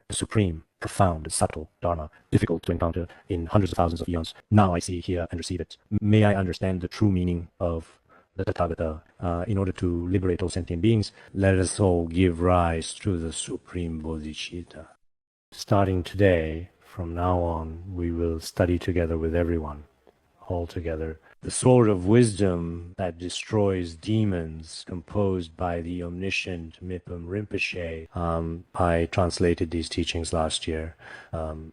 the supreme, profound, subtle Dharma, difficult to encounter in hundreds of thousands of eons. Now I see, hear, and receive it. May I understand the true meaning of the Tathagata in order to liberate all sentient beings. Let us all give rise to the supreme bodhicitta. Starting today, from now on, we will study together with everyone, all together. The sword of wisdom that destroys demons, composed by the omniscient Mipham Rinpoche. I translated these teachings last year,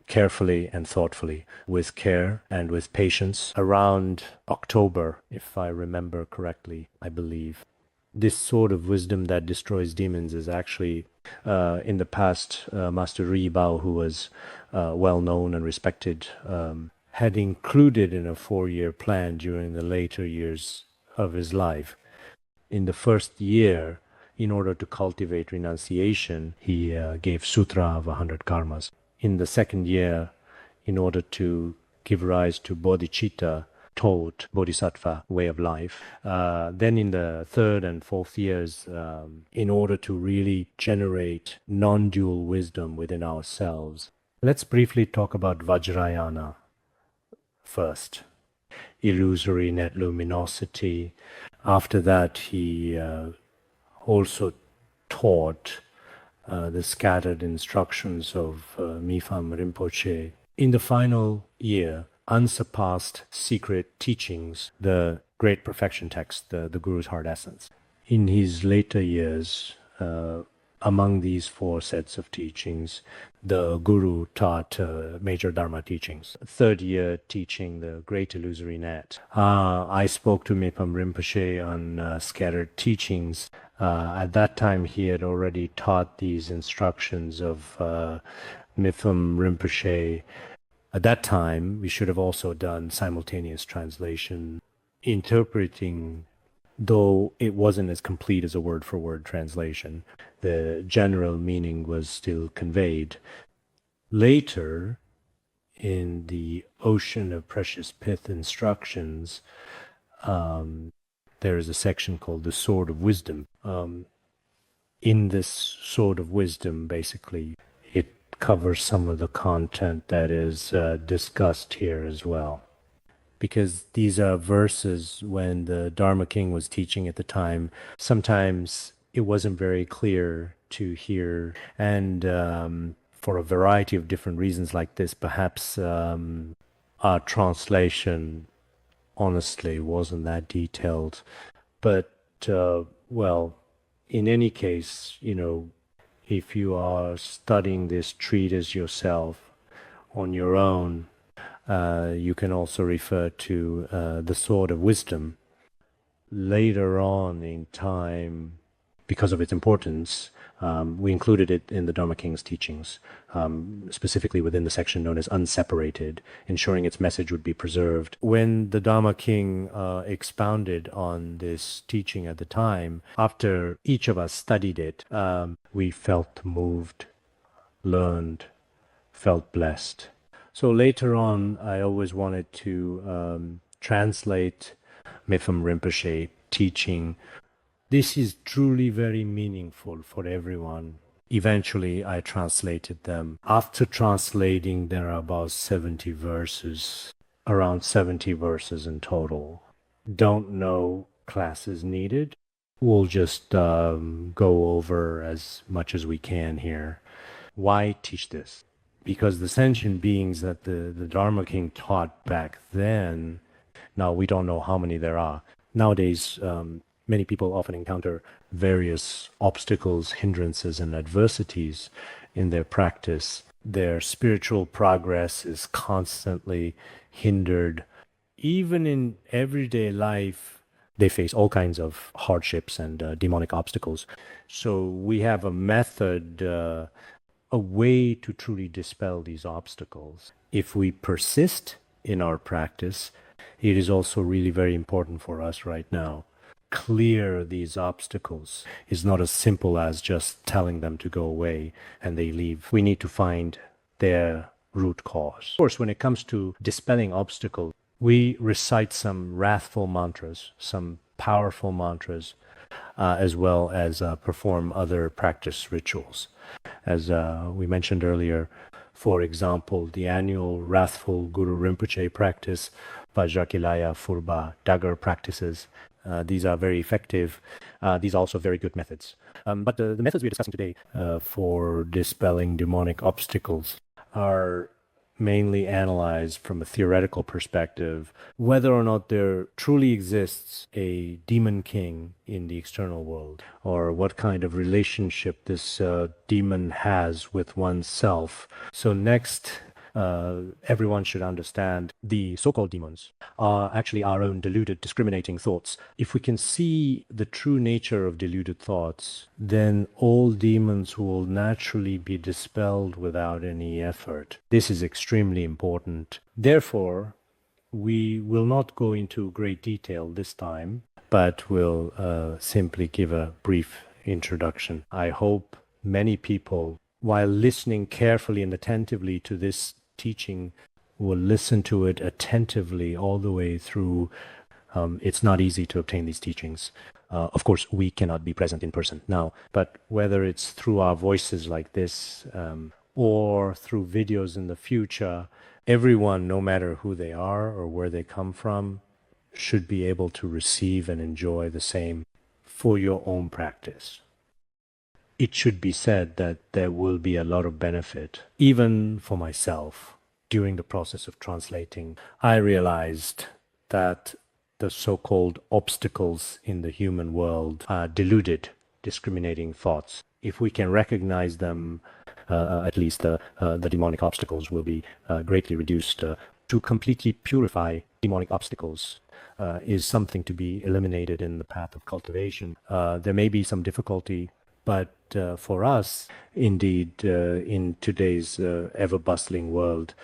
carefully and thoughtfully, with care and with patience, around October, if I remember correctly, I believe. This sword of wisdom that destroys demons is actually, in the past, Master Ri Bao, who was well known and respected, had included in a 4-year plan during the later years of his life. In the first year, in order to cultivate renunciation, he gave Sutra of 100 Karmas. In the second year, in order to give rise to bodhicitta, taught bodhisattva way of life. Then in the third and fourth years, in order to really generate non-dual wisdom within ourselves. Let's briefly talk about Vajrayana first. Illusory net luminosity. After that, he also taught the scattered instructions of Mipham Rinpoche. In the final year, unsurpassed secret teachings, the great perfection text, the Guru's heart essence. In his later years, among these 4 sets of teachings, the Guru taught major Dharma teachings. Third year teaching the Great Illusory Net. I spoke to Mipham Rinpoche on scattered teachings. At that time, he had already taught these instructions of Mipham Rinpoche. At that time, we should have also done simultaneous translation, interpreting, though it wasn't as complete as a word-for-word translation. The general meaning was still conveyed. Later, in the Ocean of Precious Pith instructions, there is a section called the Sword of Wisdom. In this Sword of Wisdom, basically, it covers some of the content that is discussed here as well. Because these are verses when the Dharma King was teaching at the time, sometimes it wasn't very clear to hear, and for a variety of different reasons like this, perhaps our translation honestly wasn't that detailed. But, well, in any case, if you are studying this treatise yourself on your own, you can also refer to the Sword of Wisdom. Later on in time, because of its importance, we included it in the Dharma King's teachings, specifically within the section known as Unseparated, ensuring its message would be preserved. When the Dharma King expounded on this teaching at the time, after each of us studied it, we felt moved, learned, felt blessed. So later on, I always wanted to translate Mipham Rinpoche teaching. This is truly very meaningful for everyone. Eventually, I translated them. After translating, there are about 70 verses, around 70 verses in total. Don't know classes needed. We'll just go over as much as we can here. Why teach this? Because the sentient beings that the Dharma King taught back then, now we don't know how many there are. Nowadays, many people often encounter various obstacles, hindrances, and adversities in their practice. Their spiritual progress is constantly hindered. Even in everyday life, they face all kinds of hardships and demonic obstacles. So we have a method, a way to truly dispel these obstacles. If we persist in our practice, it is also really very important for us right now. Clear these obstacles is not as simple as just telling them to go away and they leave. We need to find their root cause. Of course, when it comes to dispelling obstacles, we recite some wrathful mantras, some powerful mantras. as well as perform other practice rituals. As we mentioned earlier, for example, the annual Wrathful Guru Rinpoche practice, Vajrakilaya Phurba dagger practices. These are very effective. These are also very good methods. But the methods we're discussing today for dispelling demonic obstacles are mainly analyzed from a theoretical perspective, whether or not there truly exists a demon king in the external world, or what kind of relationship this demon has with oneself. So next, everyone should understand the so-called demons are actually our own deluded, discriminating thoughts. If we can see the true nature of deluded thoughts, then all demons will naturally be dispelled without any effort. This is extremely important. Therefore, we will not go into great detail this time, but will simply give a brief introduction. I hope many people, while listening carefully and attentively to this teaching, will listen to it attentively all the way through. It's not easy to obtain these teachings. Of course, we cannot be present in person now, but whether it's through our voices like this or through videos in the future, everyone, no matter who they are or where they come from, should be able to receive and enjoy the same for your own practice. It should be said that there will be a lot of benefit, even for myself. During the process of translating, I realized that the so-called obstacles in the human world are deluded, discriminating thoughts. If we can recognize them, at least the demonic obstacles will be greatly reduced. To completely purify demonic obstacles is something to be eliminated in the path of cultivation. There may be some difficulty, but for us, indeed, in today's ever-bustling world,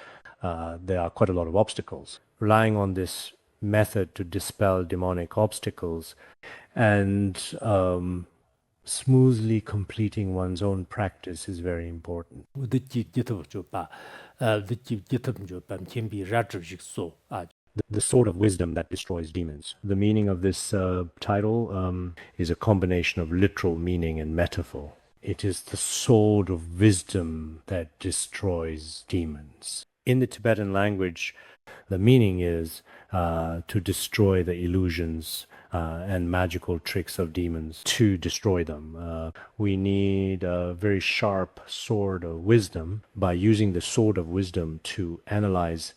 there are quite a lot of obstacles. Relying on this method to dispel demonic obstacles and smoothly completing one's own practice is very important. The sword of wisdom that destroys demons. The meaning of this title is a combination of literal meaning and metaphor. It is the sword of wisdom that destroys demons. In the Tibetan language, the meaning is to destroy the illusions and magical tricks of demons, to destroy them. We need a very sharp sword of wisdom. By using the sword of wisdom to analyze,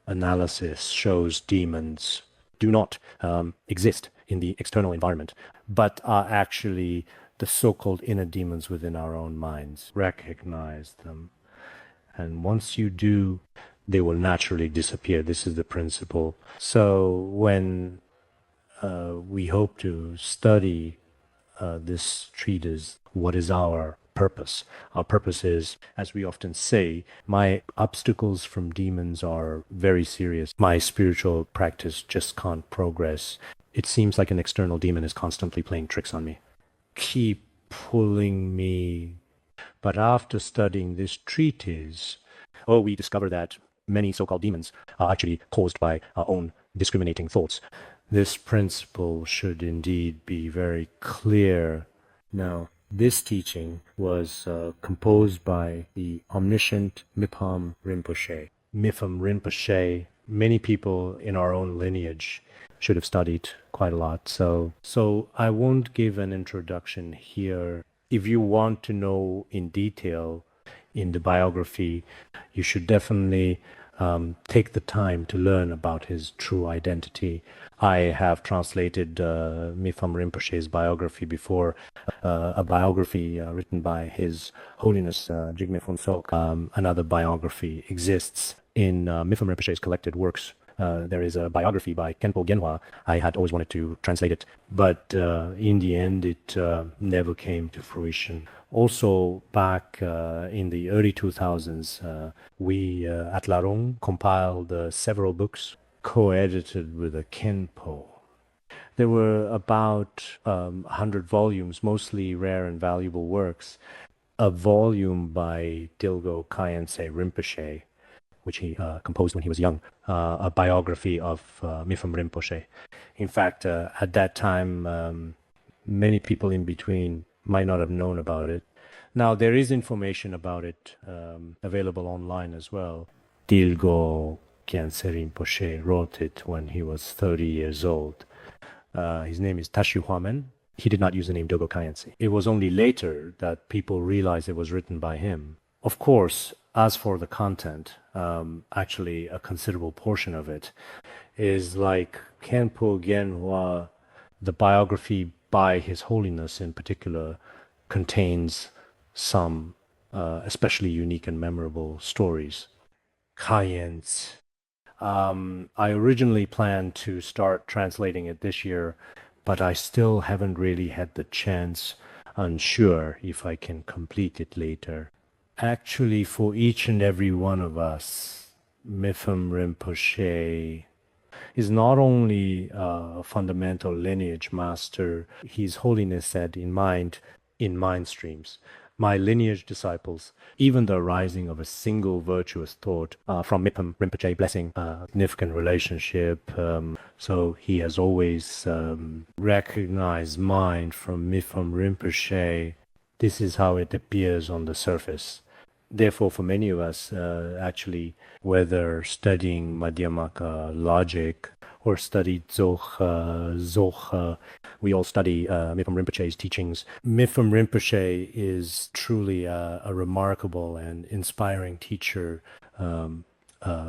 analysis shows demons do not exist in the external environment, but are actually the so-called inner demons within our own minds. Recognize them. And once you do, they will naturally disappear. This is the principle. So when we hope to study this treatise, what is our purpose? Our purpose is, as we often say, my obstacles from demons are very serious. My spiritual practice just can't progress. It seems like an external demon is constantly playing tricks on me. Keep pulling me. But after studying this treatise, we discover that many so-called demons are actually caused by our own discriminating thoughts. This principle should indeed be very clear. Now, this teaching was composed by the omniscient Mipham Rinpoche. Mipham Rinpoche, many people in our own lineage should have studied quite a lot. So I won't give an introduction here. If you want to know in detail in the biography, you should definitely take the time to learn about his true identity. I have translated Mipham Rinpoche's biography before, a biography written by His Holiness Jigme Phuntsok. Another biography exists in Mipham Rinpoche's collected works. There is a biography by Khenpo Genhwa. I had always wanted to translate it, but in the end, it never came to fruition. Also, back in the early 2000s, we at Larong compiled several books co-edited with a Khenpo. There were about 100 volumes, mostly rare and valuable works. A volume by Dilgo Khyentse Rinpoche, which he composed when he was young, a biography of Mipham Rinpoche. In fact, at that time, Many people in between might not have known about it. Now, there is information about it available online as well. Dilgo Khyentse Rinpoche wrote it when he was 30 years old. His name is Tashi Huamen. He did not use the name Dogo Khyentse. It was only later that people realized it was written by him. Of course, as for the content, actually a considerable portion of it is like Khenpo Genhua, the biography by His Holiness in particular, contains some especially unique and memorable stories. Khyentse. I originally planned to start translating it this year, but I still haven't really had the chance. Unsure if I can complete it later. Actually, for each and every one of us, Mipham Rinpoche is not only a fundamental lineage master. His Holiness said in mind streams, my lineage disciples, even the arising of a single virtuous thought from Mipham Rinpoche blessing, significant relationship. So he has always recognized mind from Mipham Rinpoche. This is how it appears on the surface. Therefore, for many of us, actually, whether studying Madhyamaka logic or studied Zoha, we all study Mipham Rinpoche's teachings. Mipham Rinpoche is truly a remarkable and inspiring teacher,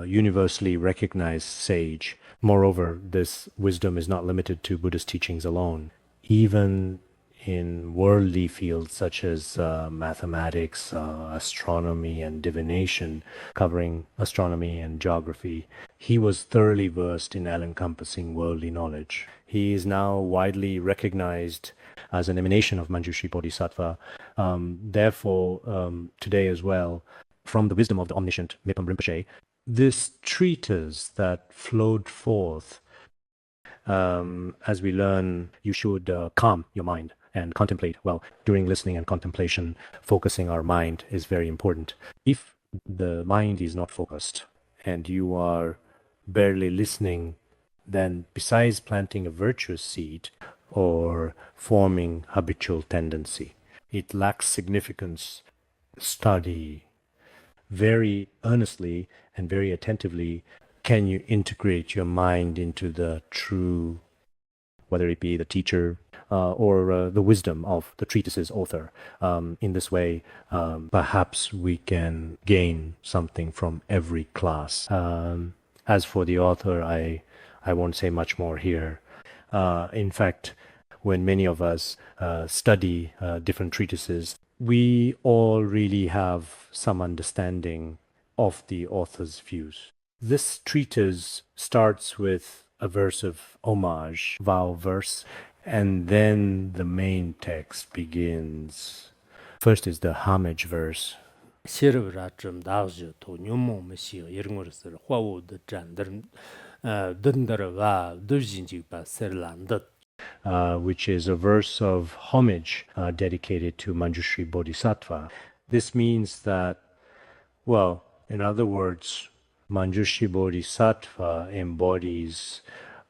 universally recognized sage. Moreover, this wisdom is not limited to Buddhist teachings alone. Even in worldly fields such as mathematics, astronomy, and divination, covering astronomy and geography, he was thoroughly versed in all-encompassing worldly knowledge. He is now widely recognized as an emanation of Manjushri Bodhisattva. Therefore, today as well, from the wisdom of the omniscient Mipham Rinpoche, this treatise that flowed forth, as we learn, you should calm your mind and contemplate. Well, during listening and contemplation, focusing our mind is very important. If the mind is not focused and you are barely listening, then besides planting a virtuous seed or forming habitual tendency, it lacks significance. Study very earnestly and very attentively. Can you integrate your mind into the true, whether it be the teacher or the wisdom of the treatise's author? In this way, perhaps we can gain something from every class. As for the author, I won't say much more here. In fact, when many of us study different treatises, we all really have some understanding of the author's views. This treatise starts with a verse of homage, vow verse, and then the main text begins. First is the homage verse. Which is a verse of homage dedicated to Manjushri Bodhisattva. This means that, well, in other words, Manjushri Bodhisattva embodies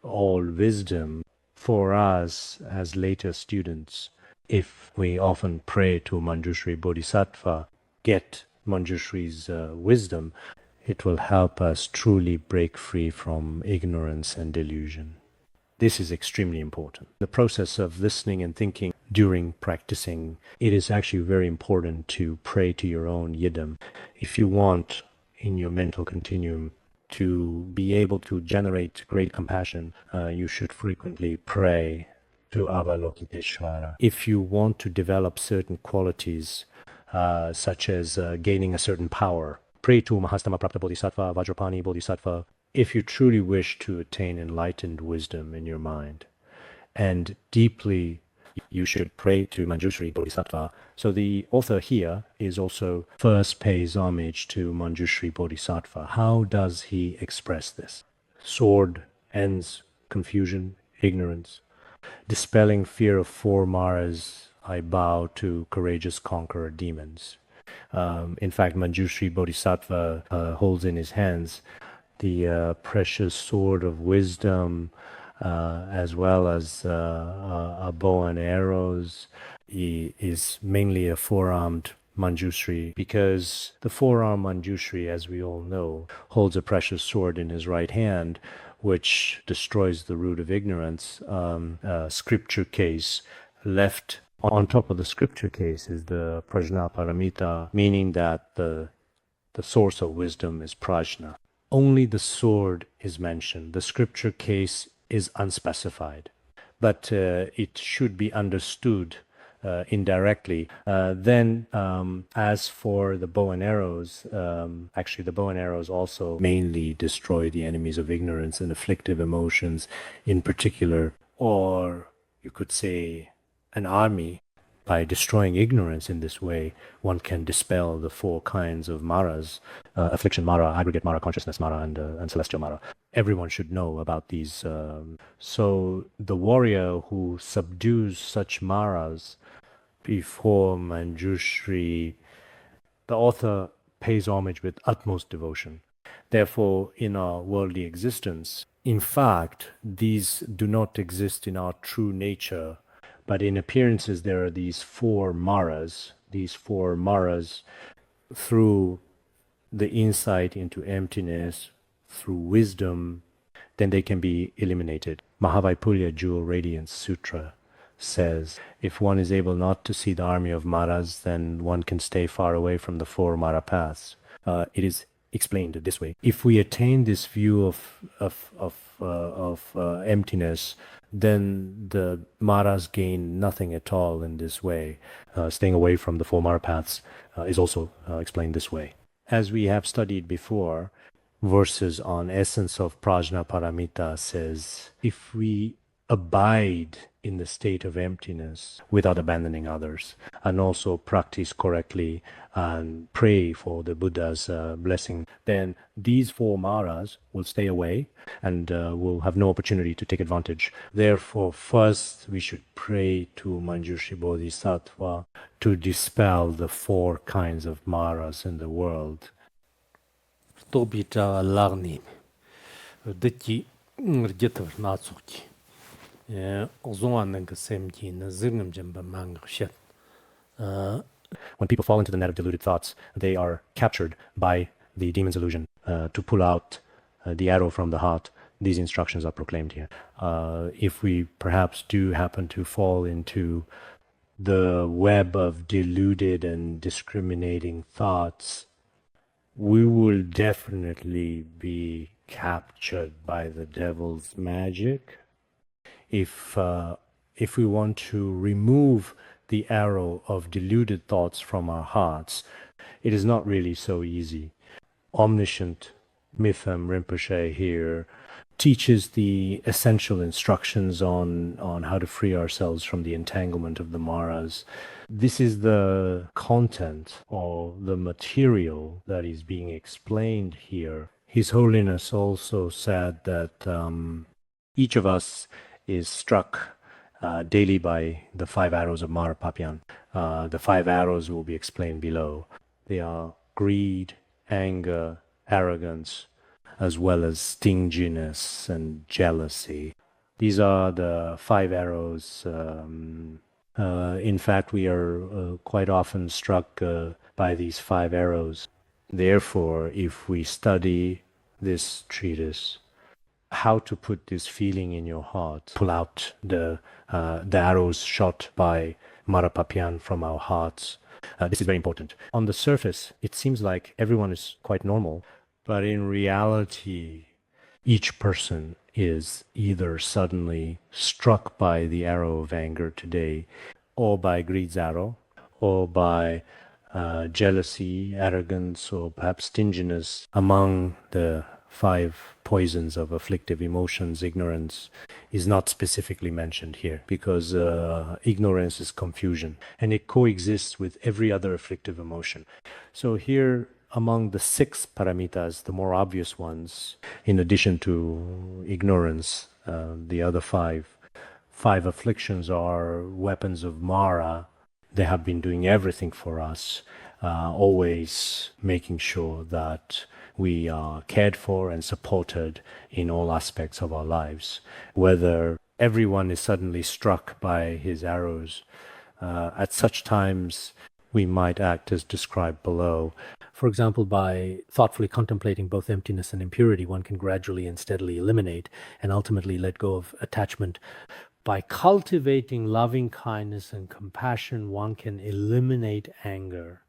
all wisdom for us as later students. If we often pray to Manjushri Bodhisattva, get Manjushri's wisdom, it will help us truly break free from ignorance and delusion. This is extremely important. The process of listening and thinking during practicing, it is actually very important to pray to your own yidam. If you want in your mental continuum to be able to generate great compassion, you should frequently pray to Avalokiteshvara. If you want to develop certain qualities, such as gaining a certain power, pray to Mahastama Prapta Bodhisattva, Vajrapani Bodhisattva. If you truly wish to attain enlightened wisdom in your mind, and deeply, you should pray to Manjushri Bodhisattva. So the author here is also first pays homage to Manjushri Bodhisattva. How does he express this? Sword ends confusion, ignorance. Dispelling fear of four maras, I bow to courageous conqueror demons. In fact, Manjushri Bodhisattva holds in his hands the precious sword of wisdom, as well as a bow and arrows. He is mainly a four-armed Manjushri, because the four-armed Manjushri, as we all know, holds a precious sword in his right hand, which destroys the root of ignorance. Scripture case left on top of the scripture case is the prajna paramita, meaning that the source of wisdom is prajna. Only the sword is mentioned. The scripture case is unspecified, but it should be understood indirectly. Then, as for the bow and arrows, actually, the bow and arrows also mainly destroy the enemies of ignorance and afflictive emotions in particular, or you could say an army. By destroying ignorance in this way, one can dispel the four kinds of maras: affliction mara, aggregate mara, consciousness mara, and celestial mara. Everyone should know about these. So the warrior who subdues such maras before Manjushri, the author pays homage with utmost devotion. Therefore, in our worldly existence, in fact, these do not exist in our true nature, but in appearances there are these four maras. These four maras, through the insight into emptiness, through wisdom, then they can be eliminated. Mahavaipulya Jewel Radiance Sutra says, if one is able not to see the army of maras, then one can stay far away from the four mara paths. It is explained this way: if we attain this view of emptiness, then the maras gain nothing at all in this way. Staying away from the four mara paths is also explained this way. As we have studied before, verses on essence of prajna paramita says, if we abide in the state of emptiness without abandoning others, and also practice correctly and pray for the Buddha's blessing, then these four maras will stay away and will have no opportunity to take advantage. Therefore, first we should pray to Manjushri Bodhisattva to dispel the four kinds of maras in the world. Tobita lagni, deki ngerjetar natsuki. When people fall into the net of deluded thoughts, they are captured by the demon's illusion. To pull out the arrow from the heart, these instructions are proclaimed here. If we perhaps do happen to fall into the web of deluded and discriminating thoughts, we will definitely be captured by the devil's magic. If we want to remove the arrow of deluded thoughts from our hearts, it is not really so easy. Omniscient Mitham Rinpoche here teaches the essential instructions on how to free ourselves from the entanglement of the maras. This is the content or the material that is being explained here. His Holiness also said that each of us is struck daily by the 5 arrows of Mara Papian. The 5 arrows will be explained below. They are greed, anger, arrogance, as well as stinginess and jealousy. These are the 5 arrows. In fact, we are quite often struck by these 5 arrows. Therefore, if we study this treatise, how to put this feeling in your heart, pull out the arrows shot by Mara Papian from our hearts. This is very important. On the surface, it seems like everyone is quite normal, but in reality, each person is either suddenly struck by the arrow of anger today, or by greed's arrow, or by jealousy, arrogance, or perhaps stinginess. Among the 5 poisons of afflictive emotions, ignorance is not specifically mentioned here, because ignorance is confusion, and it coexists with every other afflictive emotion. So here, among the 6 paramitas, the more obvious ones, in addition to ignorance, the other 5 afflictions are weapons of Mara. They have been doing everything for us, always making sure that we are cared for and supported in all aspects of our lives. Whether everyone is suddenly struck by his arrows, at such times we might act as described below. For example, by thoughtfully contemplating both emptiness and impurity, one can gradually and steadily eliminate and ultimately let go of attachment. By cultivating loving kindness and compassion, one can eliminate anger.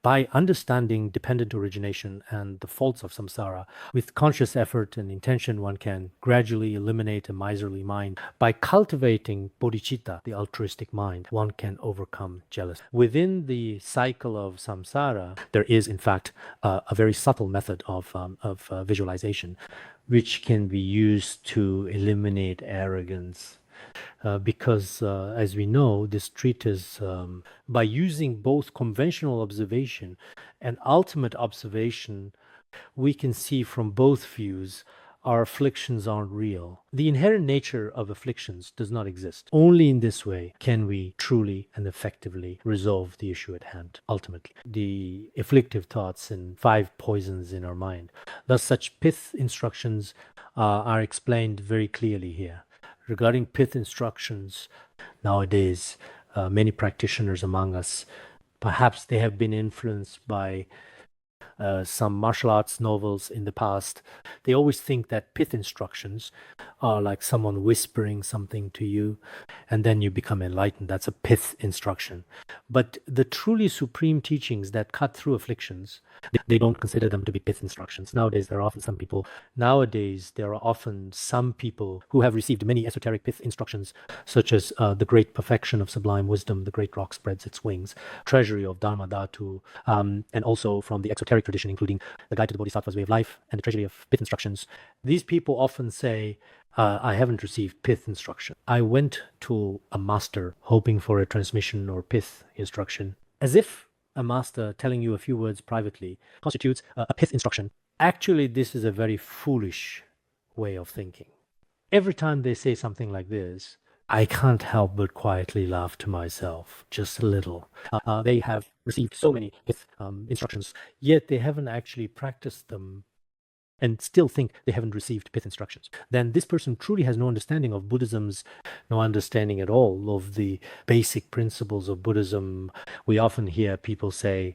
By understanding dependent origination and the faults of samsara, with conscious effort and intention, one can gradually eliminate a miserly mind. By cultivating bodhicitta, the altruistic mind, one can overcome jealousy. Within the cycle of samsara, there is, in fact, a very subtle method of visualization, which can be used to eliminate arrogance. Because, as we know, this treatise, by using both conventional observation and ultimate observation, we can see from both views our afflictions aren't real. The inherent nature of afflictions does not exist. Only in this way can we truly and effectively resolve the issue at hand, ultimately. The afflictive thoughts and 5 poisons in our mind. Thus, such pith instructions are explained very clearly here. Regarding pith instructions, nowadays, many practitioners among us, perhaps they have been influenced by some martial arts novels in the past. They always think that pith instructions are like someone whispering something to you, and then you become enlightened. That's a pith instruction. But the truly supreme teachings that cut through afflictions, they don't consider them to be pith instructions. Nowadays, there are often some people who have received many esoteric pith instructions, such as the great perfection of sublime wisdom, the great rock spreads its wings, treasury of Dharma Dhatu, and also from the exoteric tradition, including the Guide to the Bodhisattva's Way of Life and the treasury of pith instructions. These people often say, I haven't received pith instruction. I went to a master hoping for a transmission or pith instruction. As if a master telling you a few words privately constitutes a pith instruction. Actually, this is a very foolish way of thinking. Every time they say something like this, I can't help but quietly laugh to myself, just a little. They have received so many pith instructions, yet they haven't actually practiced them and still think they haven't received pith instructions. Then this person truly has no understanding of Buddhism's, no understanding at all of the basic principles of Buddhism. We often hear people say,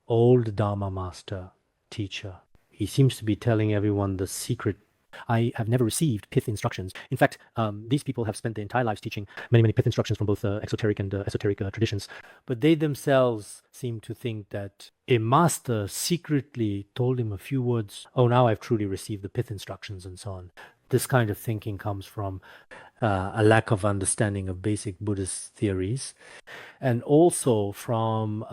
old Dharma master, teacher. He seems to be telling everyone the secret. I have never received pith instructions. In fact, these people have spent their entire lives teaching many, many pith instructions from both exoteric and esoteric traditions. But they themselves seem to think that a master secretly told him a few words, oh, now I've truly received the pith instructions and so on. This kind of thinking comes from a lack of understanding of basic Buddhist theories, and also from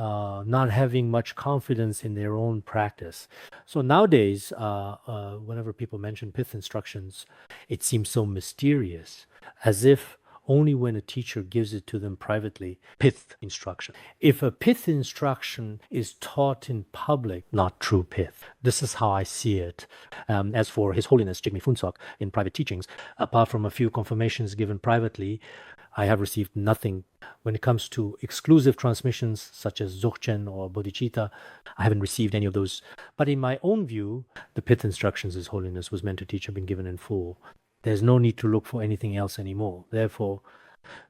not having much confidence in their own practice. So nowadays, whenever people mention pith instructions, it seems so mysterious, as if only when a teacher gives it to them privately, pith instruction. If a pith instruction is taught in public, not true pith. This is how I see it. As for His Holiness Jigme Phuntsok in private teachings, apart from a few confirmations given privately, I have received nothing. When it comes to exclusive transmissions such as Dzogchen or Bodhicitta, I haven't received any of those. But in my own view, the pith instructions His Holiness was meant to teach have been given in full. There's no need to look for anything else anymore. Therefore,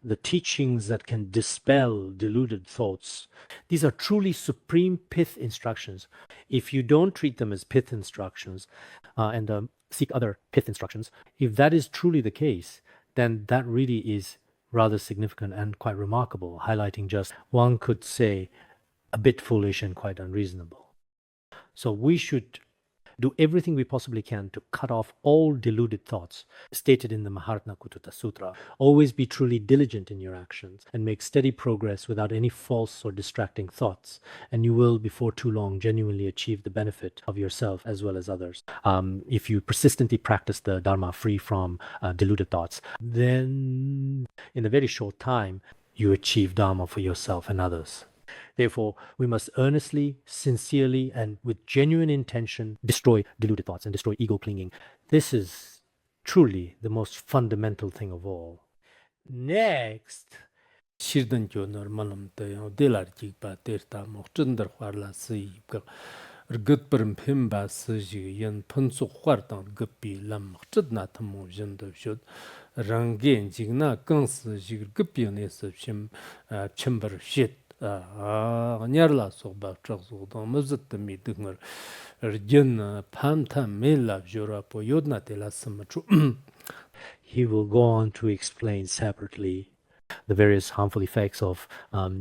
the teachings that can dispel deluded thoughts, these are truly supreme pith instructions. If you don't treat them as pith instructions and seek other pith instructions, if that is truly the case, then that really is rather significant and quite remarkable, highlighting just, one could say, a bit foolish and quite unreasonable. So we should do everything we possibly can to cut off all deluded thoughts, stated in the Mahatma Kututta Sutra. Always be truly diligent in your actions and make steady progress without any false or distracting thoughts, and you will, before too long, genuinely achieve the benefit of yourself as well as others. If you persistently practice the Dharma free from deluded thoughts, then in a very short time, you achieve Dharma for yourself and others. Therefore, we must earnestly, sincerely, and with genuine intention destroy deluded thoughts and destroy ego clinging. This is truly the most fundamental thing of all. Next, Shirdan jo normanam te delar jik pa terta mo chundar khwarla si Ergut perim pimba siji yen punsu huartang gupi lam chidna tamu jindu shud. Rangen jigna gans jigir gupi nesa chimbar shit. Nyarla soba chak sokdang mizit mi dungar. Erjin pamta mela jura po yodna tela samachu. He will go on to explain separately the various harmful effects of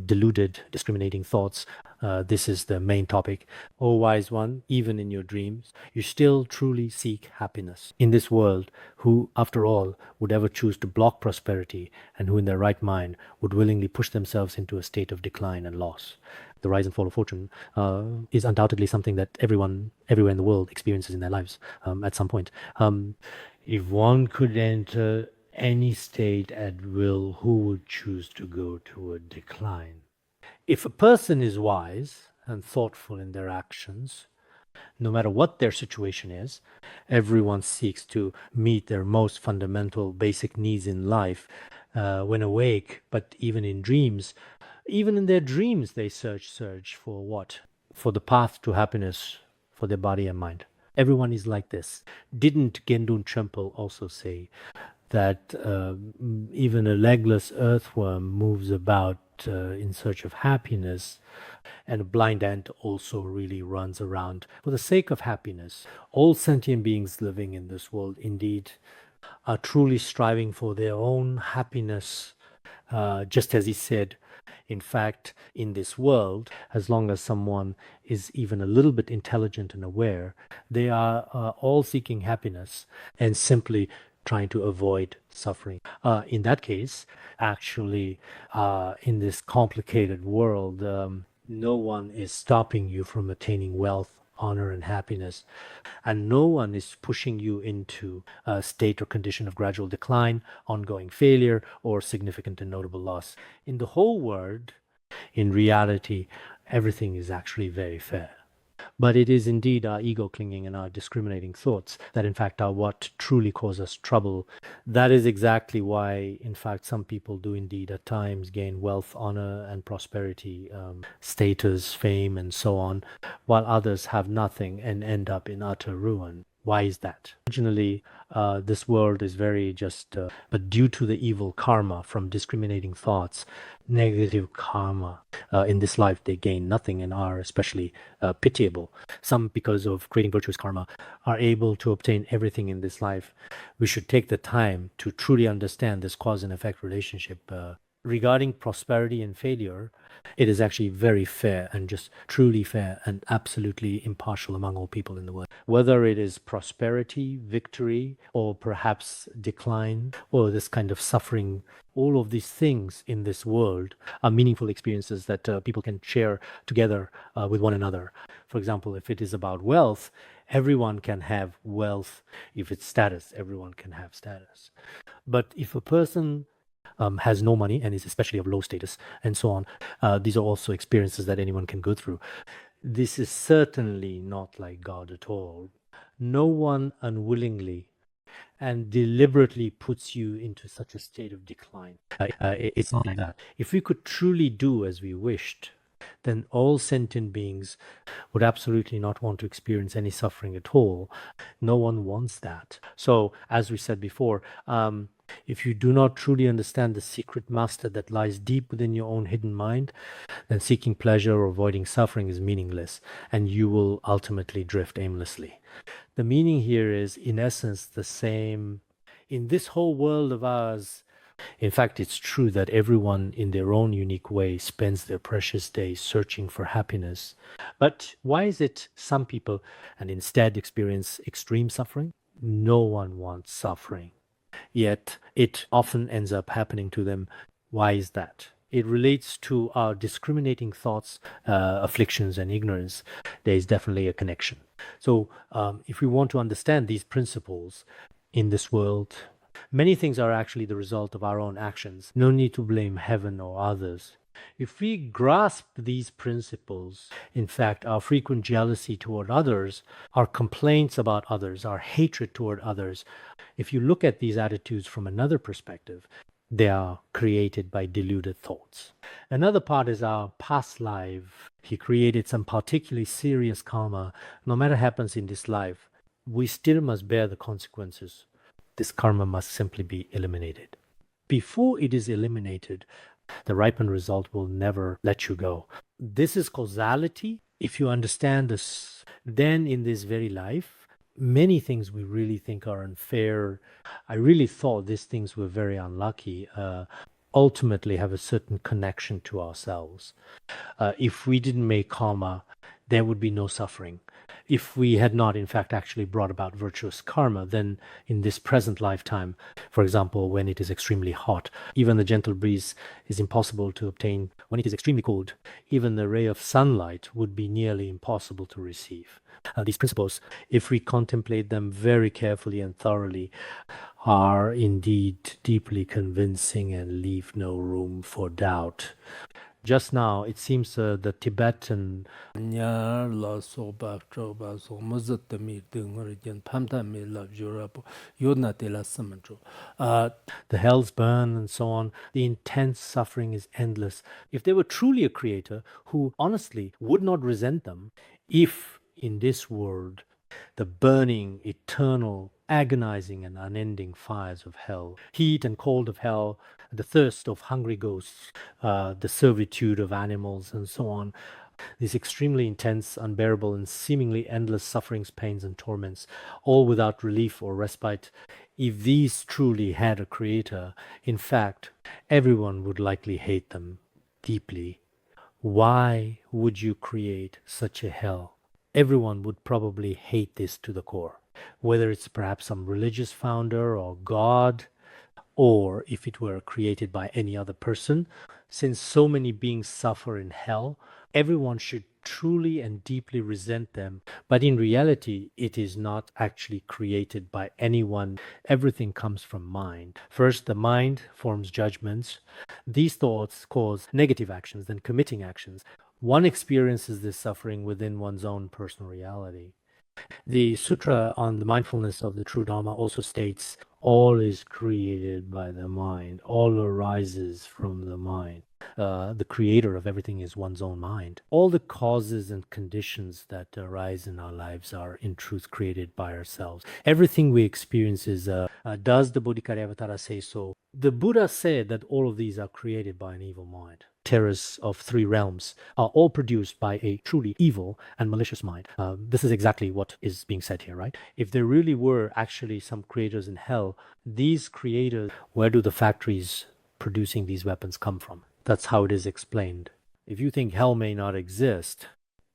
deluded, discriminating thoughts. This is the main topic. O wise one, even in your dreams, you still truly seek happiness. In this world, who, after all, would ever choose to block prosperity, and who in their right mind would willingly push themselves into a state of decline and loss? The rise and fall of fortune is undoubtedly something that everyone, everywhere in the world, experiences in their lives at some point. If one could enter any state at will, who would choose to go toward decline? If a person is wise and thoughtful in their actions, no matter what their situation is, everyone seeks to meet their most fundamental basic needs in life when awake, but even in dreams. Even in their dreams, they search for what? For the path to happiness for their body and mind. Everyone is like this. Didn't Gendun Chempel also say that even a legless earthworm moves about in search of happiness, and a blind ant also really runs around for the sake of happiness? All sentient beings living in this world indeed are truly striving for their own happiness, just as he said. In fact, in this world, as long as someone is even a little bit intelligent and aware, they are all seeking happiness and simply trying to avoid suffering. In that case, actually, in this complicated world, no one is stopping you from attaining wealth, honor, and happiness. And no one is pushing you into a state or condition of gradual decline, ongoing failure, or significant and notable loss. In the whole world, in reality, everything is actually very fair. But it is indeed our ego clinging and our discriminating thoughts that, in fact, are what truly cause us trouble. That is exactly why, in fact, some people do indeed at times gain wealth, honor, and prosperity, status, fame, and so on, while others have nothing and end up in utter ruin. Why is that? Originally, this world is very just, but due to the evil karma from discriminating thoughts, negative karma, in this life they gain nothing and are especially pitiable. Some, because of creating virtuous karma, are able to obtain everything in this life. We should take the time to truly understand this cause and effect relationship. Regarding prosperity and failure, it is actually very fair and just truly fair and absolutely impartial among all people in the world. Whether it is prosperity, victory, or perhaps decline, or this kind of suffering, all of these things in this world are meaningful experiences that people can share together with one another. For example, if it is about wealth, everyone can have wealth. If it's status, everyone can have status. But if a person has no money and is especially of low status and so on, these are also experiences that anyone can go through. This is certainly not like God at all. No one unwillingly and deliberately puts you into such a state of decline. It's not like that. If we could truly do as we wished, then all sentient beings would absolutely not want to experience any suffering at all. No one wants that. So, as we said before, if you do not truly understand the secret master that lies deep within your own hidden mind, then seeking pleasure or avoiding suffering is meaningless, and you will ultimately drift aimlessly. The meaning here is, in essence, the same. In this whole world of ours, in fact, it's true that everyone in their own unique way spends their precious days searching for happiness. But why is it some people and instead experience extreme suffering? No one wants suffering, yet it often ends up happening to them. Why is that? It relates to our discriminating thoughts, afflictions, and ignorance. There is definitely a connection. So, if we want to understand these principles in this world, many things are actually the result of our own actions. No need to blame heaven or others. If we grasp these principles, in fact, our frequent jealousy toward others, our complaints about others, our hatred toward others, if you look at these attitudes from another perspective, they are created by deluded thoughts. Another part is our past life. He created some particularly serious karma. No matter what happens in this life, we still must bear the consequences. This karma must simply be eliminated. Before it is eliminated, the ripened result will never let you go. This is causality. If you understand this, then in this very life, many things we really think are unfair. I really thought these things were very unlucky. Ultimately have a certain connection to ourselves. If we didn't make karma, there would be no suffering. If we had not, in fact, actually brought about virtuous karma, then in this present lifetime, for example, when it is extremely hot, even the gentle breeze is impossible to obtain. When it is extremely cold, even the ray of sunlight would be nearly impossible to receive. These principles, if we contemplate them very carefully and thoroughly, are indeed deeply convincing and leave no room for doubt. Just now, it seems the Tibetan Nyar la soba choba so mazat mi dungorigen pamta mi la jurapo yodna de la samanjo. the hells burn and so on. The intense suffering is endless. If there were truly a creator who honestly would not resent them, if in this world the burning, eternal, agonizing, and unending fires of hell, heat and cold of hell, the thirst of hungry ghosts, the servitude of animals, and so on, these extremely intense, unbearable, and seemingly endless sufferings, pains, and torments, all without relief or respite, if these truly had a creator, in fact, everyone would likely hate them deeply. Why would you create such a hell? Everyone would probably hate this to the core, whether it's perhaps some religious founder or God, or if it were created by any other person. Since so many beings suffer in hell, everyone should truly and deeply resent them. But in reality, it is not actually created by anyone. Everything comes from mind. First, the mind forms judgments. These thoughts cause negative actions, then committing actions. One experiences this suffering within one's own personal reality. The sutra on the mindfulness of the true Dharma also states, all is created by the mind, all arises from the mind. The creator of everything is one's own mind. All the causes and conditions that arise in our lives are in truth created by ourselves. Everything we experience is, does the Bodhikaryavattara say so? The Buddha said that all of these are created by an evil mind. Terrors of three realms are all produced by a truly evil and malicious mind. This is exactly what is being said here, right? If there really were actually some creators in hell, these creators, where do the factories producing these weapons come from? That's how it is explained. If you think hell may not exist,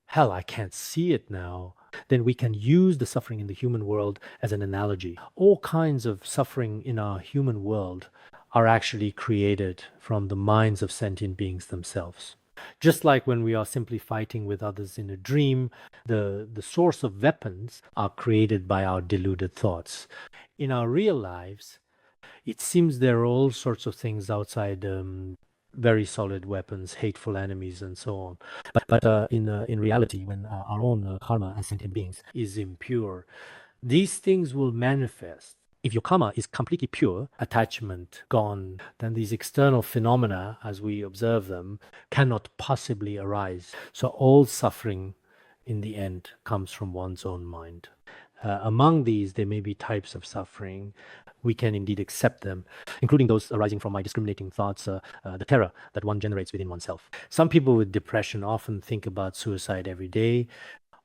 hell, I can't see it now, then we can use the suffering in the human world as an analogy. All kinds of suffering in our human world are actually created from the minds of sentient beings themselves. Just like when we are simply fighting with others in a dream, the source of weapons are created by our deluded thoughts. In our real lives, it seems there are all sorts of things outside very solid weapons, hateful enemies, and so on. But in reality, when our own karma as sentient beings is impure, these things will manifest. If your karma is completely pure, attachment gone, then these external phenomena, as we observe them, cannot possibly arise. So all suffering, in the end, comes from one's own mind. Among these, there may be types of suffering. We can indeed accept them, including those arising from my discriminating thoughts, the terror that one generates within oneself. Some people with depression often think about suicide every day,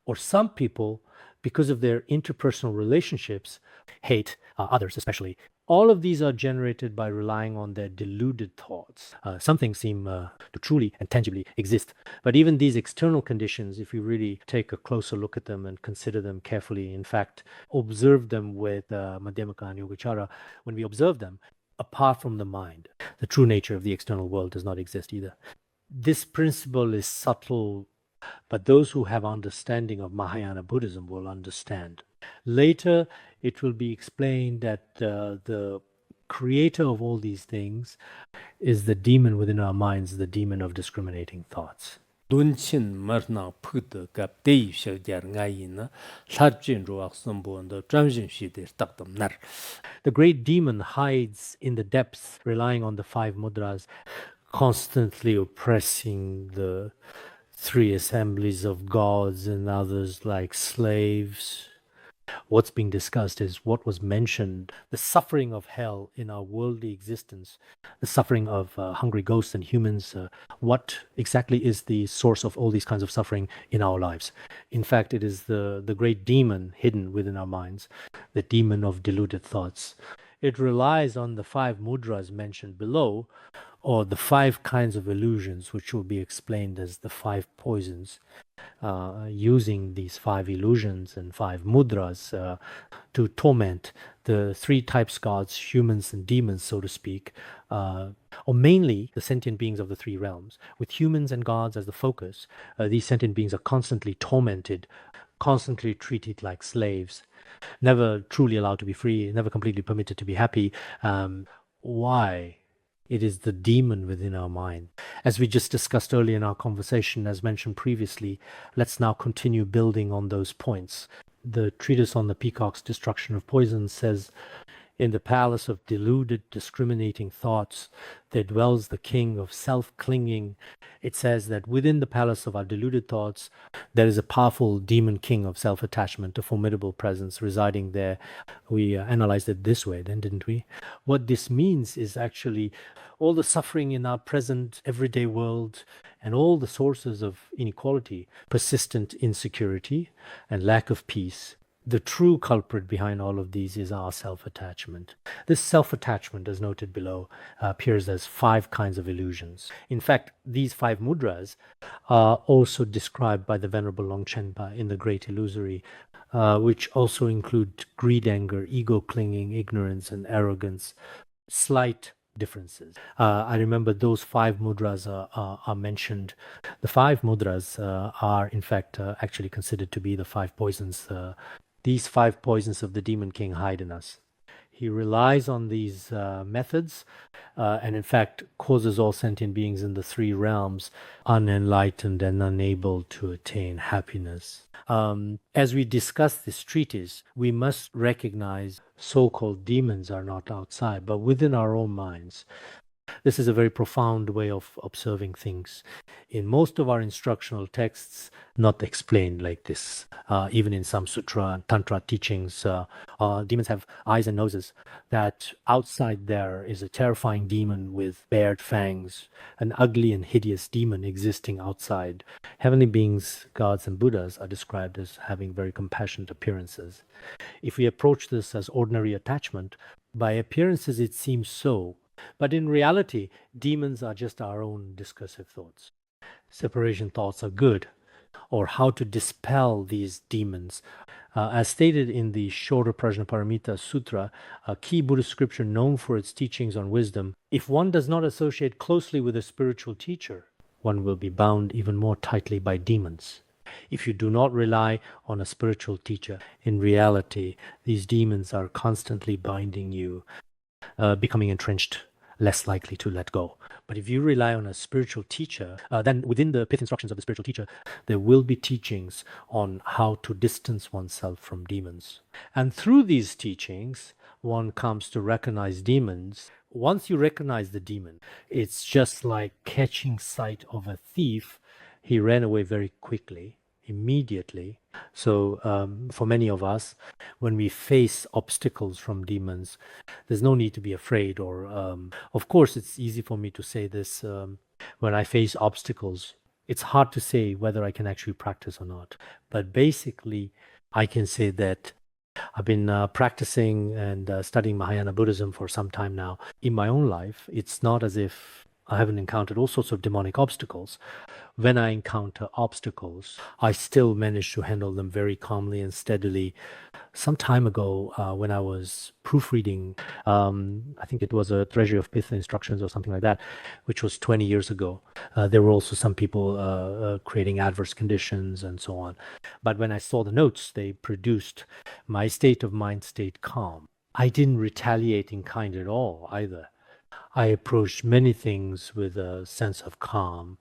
or some people, because of their interpersonal relationships, hate others especially. All of these are generated by relying on their deluded thoughts. Some things seem to truly and tangibly exist. But even these external conditions, if we really take a closer look at them and consider them carefully, in fact, observe them with Madhyamaka and Yogacara, when we observe them, apart from the mind, the true nature of the external world does not exist either. This principle is subtle, but those who have understanding of Mahayana Buddhism will understand. Later, it will be explained that the creator of all these things is the demon within our minds, the demon of discriminating thoughts. Dunchin Marna put the gap day shall jar ngayina, Larjin Roak Sumbo and the Transition sheet is Taktam Nar. The great demon hides in the depths, relying on the five mudras, constantly oppressing the three assemblies of gods and others like slaves. What's being discussed is what was mentioned, the suffering of hell in our worldly existence, the suffering of hungry ghosts and humans. What exactly is the source of all these kinds of suffering in our lives? In fact, it is the great demon hidden within our minds, the demon of deluded thoughts. It relies on the five mudras mentioned below, or the five kinds of illusions, which will be explained as the five poisons. Using these five illusions and five mudras to torment the three types gods, humans and demons, so to speak, or mainly the sentient beings of the three realms. With humans and gods as the focus, these sentient beings are constantly tormented, constantly treated like slaves, never truly allowed to be free, never completely permitted to be happy. Why? It is the demon within our mind. As we just discussed earlier in our conversation, as mentioned previously, let's now continue building on those points. The treatise on the peacock's destruction of poison says, in the palace of deluded, discriminating thoughts, there dwells the king of self-clinging. It says that within the palace of our deluded thoughts, there is a powerful demon king of self-attachment, a formidable presence residing there. We analyzed it this way then, didn't we? What this means is actually all the suffering in our present everyday world and all the sources of inequality, persistent insecurity and lack of peace. The true culprit behind all of these is our self-attachment. This self-attachment, as noted below, appears as five kinds of illusions. In fact, these five mudras are also described by the Venerable Longchenpa in the Great Illusory, which also include greed, anger, ego clinging, ignorance, and arrogance. Slight differences. I remember those five mudras are mentioned. The five mudras are, in fact, actually considered to be the five poisons. These five poisons of the demon king hide in us. He relies on these methods and in fact causes all sentient beings in the three realms unenlightened and unable to attain happiness. As we discuss this treatise, we must recognize so-called demons are not outside, but within our own minds. This is a very profound way of observing things. In most of our instructional texts, not explained like this. Even in some sutra and tantra teachings, demons have eyes and noses. That outside there is a terrifying demon with bared fangs, an ugly and hideous demon existing outside. Heavenly beings, gods and Buddhas are described as having very compassionate appearances. If we approach this as ordinary attachment, by appearances it seems so. But in reality, demons are just our own discursive thoughts. Separation thoughts are good, or how to dispel these demons. As stated in the shorter Prajnaparamita Sutra, a key Buddhist scripture known for its teachings on wisdom, if one does not associate closely with a spiritual teacher, one will be bound even more tightly by demons. If you do not rely on a spiritual teacher, in reality, these demons are constantly binding you, becoming entrenched, less likely to let go. But if you rely on a spiritual teacher, then within the pith instructions of the spiritual teacher, there will be teachings on how to distance oneself from demons. And through these teachings, one comes to recognize demons. Once you recognize the demon, it's just like catching sight of a thief. He ran away very quickly, immediately. So for many of us, when we face obstacles from demons, there's no need to be afraid. Or of course, it's easy for me to say this. When I face obstacles, it's hard to say whether I can actually practice or not. But basically, I can say that I've been practicing and studying Mahayana Buddhism for some time now. In my own life, it's not as if I haven't encountered all sorts of demonic obstacles. When I encounter obstacles, I still manage to handle them very calmly and steadily. Some time ago, when I was proofreading, I think it was a Treasury of Pith instructions or something like that, which was 20 years ago. There were also some people creating adverse conditions and so on. But when I saw the notes they produced, my state of mind stayed calm. I didn't retaliate in kind at all either. I approached many things with a sense of calm,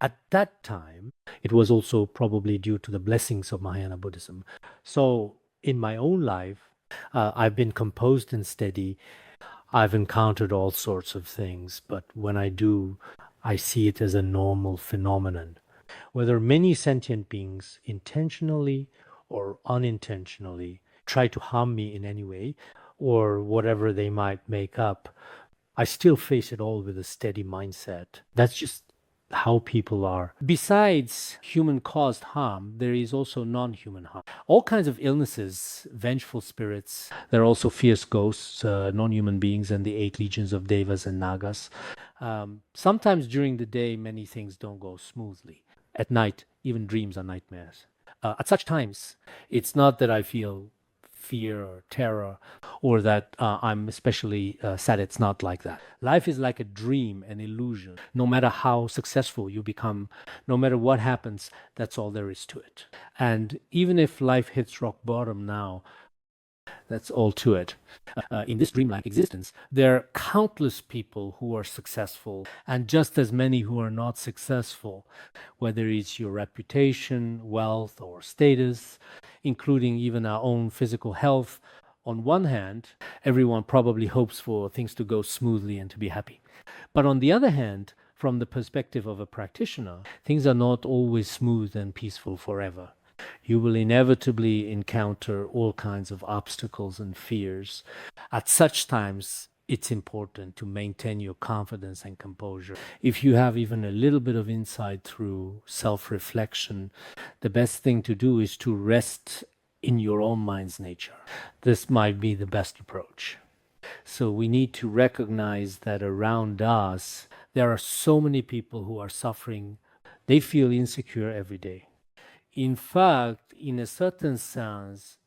At that time, it was also probably due to the blessings of Mahayana Buddhism. So in my own life, I've been composed and steady. I've encountered all sorts of things, but when I do, I see it as a normal phenomenon. Whether many sentient beings intentionally or unintentionally try to harm me in any way, or whatever they might make up, I still face it all with a steady mindset. That's just how people are. Besides human caused harm, there is also non human harm. All kinds of illnesses, vengeful spirits, there are also fierce ghosts, non human beings, and the 8 legions of Devas and Nagas. Sometimes during the day, many things don't go smoothly. At night, even dreams are nightmares. At such times, it's not that I feel fear or terror or that I'm especially sad. It's not like that. Life is like a dream, an illusion. No matter how successful you become, no matter what happens, that's all there is to it. And even if life hits rock bottom now, that's all to it. In this dreamlike existence, there are countless people who are successful and just as many who are not successful, whether it's your reputation, wealth, or status, including even our own physical health. On one hand, everyone probably hopes for things to go smoothly and to be happy. But on the other hand, from the perspective of a practitioner, things are not always smooth and peaceful forever. You will inevitably encounter all kinds of obstacles and fears. At such times, it's important to maintain your confidence and composure. If you have even a little bit of insight through self-reflection, the best thing to do is to rest in your own mind's nature. This might be the best approach. So we need to recognize that around us, there are so many people who are suffering. They feel insecure every day. In fact, in a certain sense,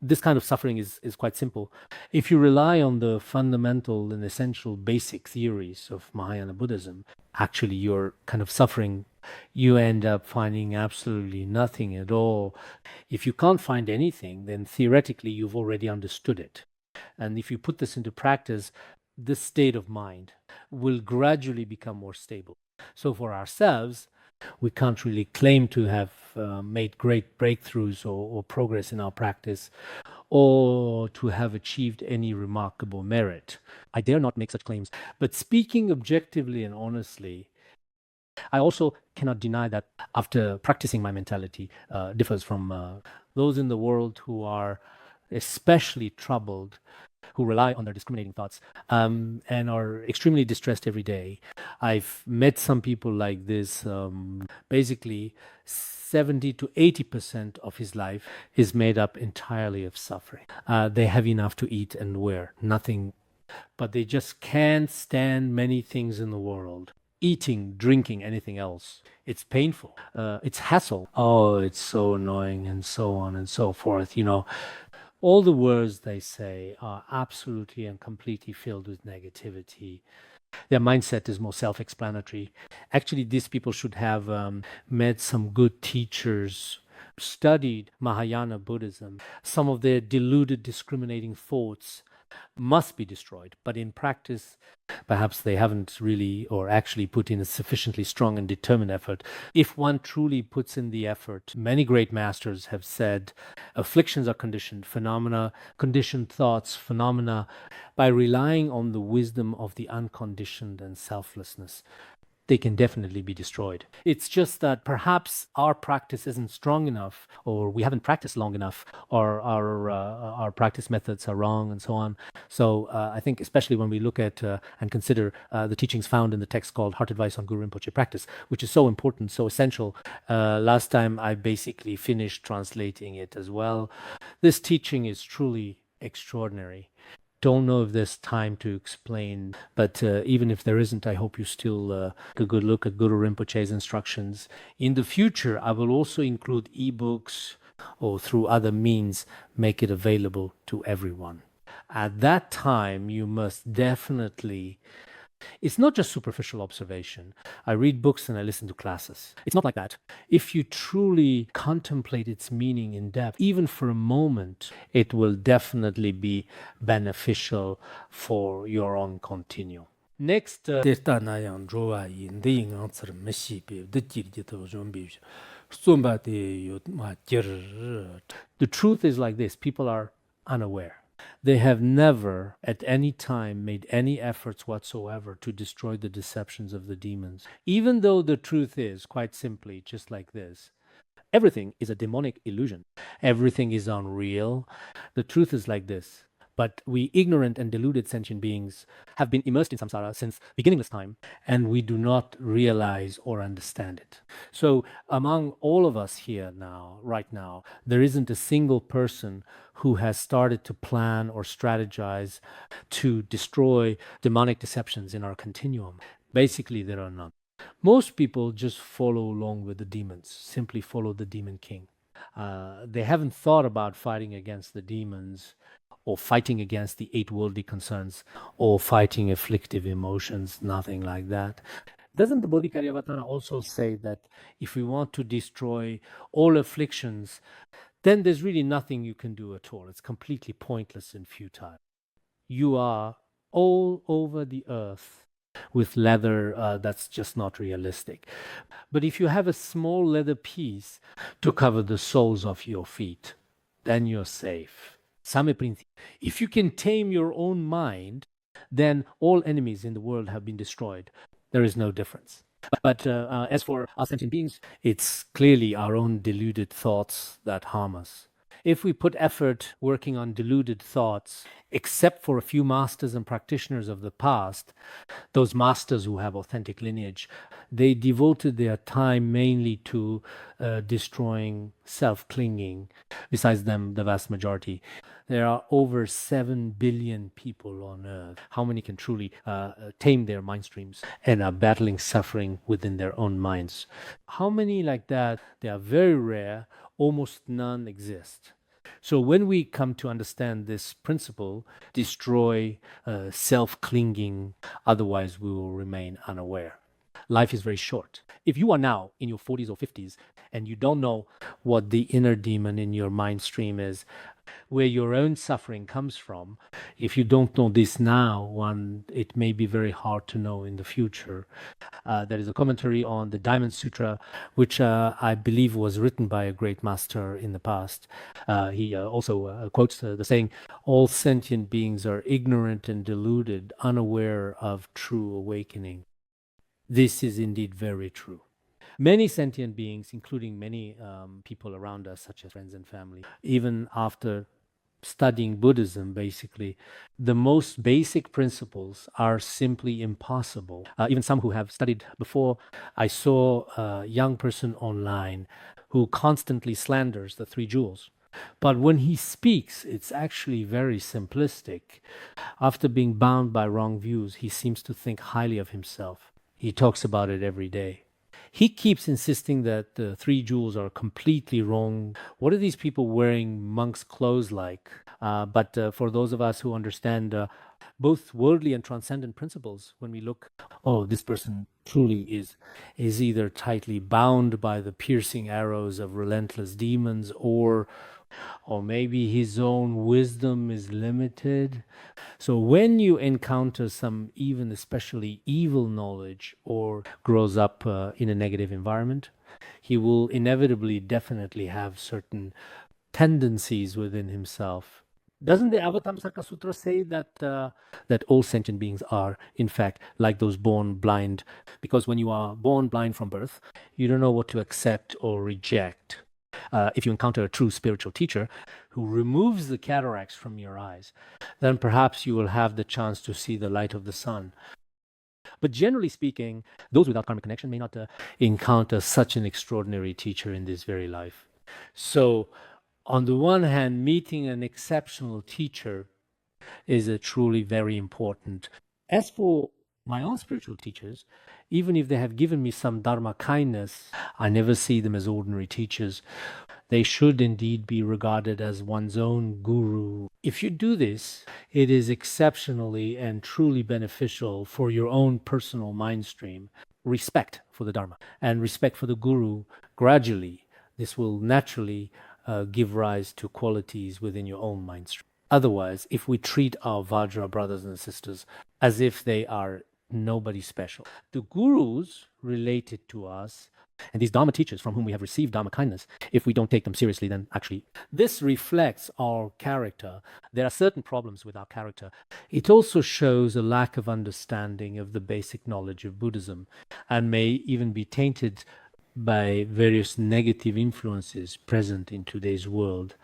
this kind of suffering is quite simple. If you rely on the fundamental and essential basic theories of Mahayana Buddhism, actually you're kind of suffering. You end up finding absolutely nothing at all. If you can't find anything, then theoretically you've already understood it. And if you put this into practice, this state of mind will gradually become more stable. So for ourselves, we can't really claim to have made great breakthroughs or progress in our practice or to have achieved any remarkable merit. I dare not make such claims. But speaking objectively and honestly, I also cannot deny that after practicing, my mentality differs from those in the world who are especially troubled, who rely on their discriminating thoughts and are extremely distressed every day. I've met some people like this. Basically, 70 to 80% of his life is made up entirely of suffering. They have enough to eat and wear, nothing, but they just can't stand many things in the world. Eating, drinking, anything else. It's painful. It's hassle. Oh, it's so annoying, and so on and so forth. All the words they say are absolutely and completely filled with negativity. Their mindset is more self-explanatory. Actually, these people should have met some good teachers, studied Mahayana Buddhism. Some of their deluded, discriminating thoughts must be destroyed. But in practice, perhaps they haven't really or actually put in a sufficiently strong and determined effort. If one truly puts in the effort, many great masters have said afflictions are conditioned phenomena, conditioned thoughts, phenomena, by relying on the wisdom of the unconditioned and selflessness. They can definitely be destroyed. It's just that perhaps our practice isn't strong enough, or we haven't practiced long enough, or our practice methods are wrong, and so on. So I think especially when we look at and consider the teachings found in the text called Heart Advice on Guru Rinpoche Practice, which is so important, so essential. Last time I basically finished translating it as well. This teaching is truly extraordinary. Don't know if there's time to explain, but even if there isn't, I hope you still take a good look at Guru Rinpoche's instructions. In the future, I will also include ebooks or through other means make it available to everyone. At that time, you must definitely... It's not just superficial observation. I read books and I listen to classes. It's not like that. If you truly contemplate its meaning in depth, even for a moment, it will definitely be beneficial for your own continuum. Next, Derta na yang zhuwa yin de yin ang tsir me xi bi, de jir ji to zhong bi shi. Sumba de yu ma jir. the truth is like this: people are unaware. They have never at any time made any efforts whatsoever to destroy the deceptions of the demons. Even though the truth is, quite simply, just like this: everything is a demonic illusion. Everything is unreal. The truth is like this. But we ignorant and deluded sentient beings have been immersed in samsara since beginningless time, and we do not realize or understand it. So among all of us here now, right now, there isn't a single person who has started to plan or strategize to destroy demonic deceptions in our continuum. Basically, there are none. Most people just follow along with the demons, simply follow the demon king. They haven't thought about fighting against the demons or fighting against the 8 worldly concerns or fighting afflictive emotions, nothing like that. Doesn't the Bodhikaryavattana also say that if we want to destroy all afflictions, then there's really nothing you can do at all? It's completely pointless and futile. You are all over the earth with leather that's just not realistic. But if you have a small leather piece to cover the soles of your feet, then you're safe. Same principio. If you can tame your own mind, then all enemies in the world have been destroyed. There is no difference. But as for our sentient beings, it's clearly our own deluded thoughts that harm us. If we put effort working on deluded thoughts, except for a few masters and practitioners of the past, those masters who have authentic lineage, they devoted their time mainly to destroying self-clinging. Besides them, the vast majority. There are over 7 billion people on earth. How many can truly tame their mind streams and are battling suffering within their own minds? How many like that? They are very rare. Almost none exist. So when we come to understand this principle, destroy self-clinging, otherwise we will remain unaware. Life is very short. If you are now in your 40s or 50s and you don't know what the inner demon in your mind stream is, where your own suffering comes from, if you don't know this now, it may be very hard to know in the future. There is a commentary on the Diamond Sutra, which I believe was written by a great master in the past. He also quotes the saying, "All sentient beings are ignorant and deluded, unaware of true awakening." This is indeed very true. Many sentient beings, including many people around us, such as friends and family, even after studying Buddhism, basically, the most basic principles are simply impossible. Even some who have studied before, I saw a young person online who constantly slanders the 3 jewels. But when he speaks, it's actually very simplistic. After being bound by wrong views, he seems to think highly of himself. He talks about it every day. He keeps insisting that the 3 jewels are completely wrong. What are these people wearing monks' clothes like? But for those of us who understand both worldly and transcendent principles, when we look, oh, this person truly is either tightly bound by the piercing arrows of relentless demons, or maybe his own wisdom is limited. So when you encounter some even especially evil knowledge or grows up in a negative environment, he will inevitably definitely have certain tendencies within himself. Doesn't the Avatamsaka Sutra say that that all sentient beings are, in fact, like those born blind? Because when you are born blind from birth, you don't know what to accept or reject. If you encounter a true spiritual teacher who removes the cataracts from your eyes, then perhaps you will have the chance to see the light of the sun. But generally speaking, those without karmic connection may not encounter such an extraordinary teacher in this very life. So, on the one hand, meeting an exceptional teacher is truly very important. As for my own spiritual teachers, even if they have given me some dharma kindness, I never see them as ordinary teachers. They should indeed be regarded as one's own guru. If you do this, it is exceptionally and truly beneficial for your own personal mind stream. Respect for the dharma and respect for the guru, gradually, this will naturally give rise to qualities within your own mind stream. Otherwise, if we treat our Vajra brothers and sisters as if they are nobody special. The gurus related to us, and these Dharma teachers from whom we have received Dharma kindness, if we don't take them seriously, then actually this reflects our character. There are certain problems with our character. It also shows a lack of understanding of the basic knowledge of Buddhism and may even be tainted by various negative influences present in today's world.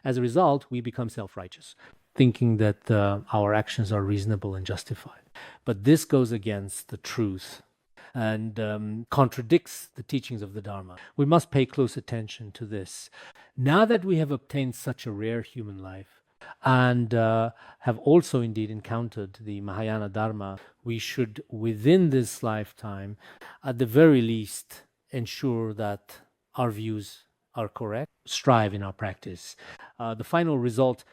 As a result, we become self-righteous, thinking that our actions are reasonable and justified. But this goes against the truth and contradicts the teachings of the Dharma. We must pay close attention to this. Now that we have obtained such a rare human life and have also indeed encountered the Mahayana Dharma, we should, within this lifetime, at the very least, ensure that our views are correct, strive in our practice. The final result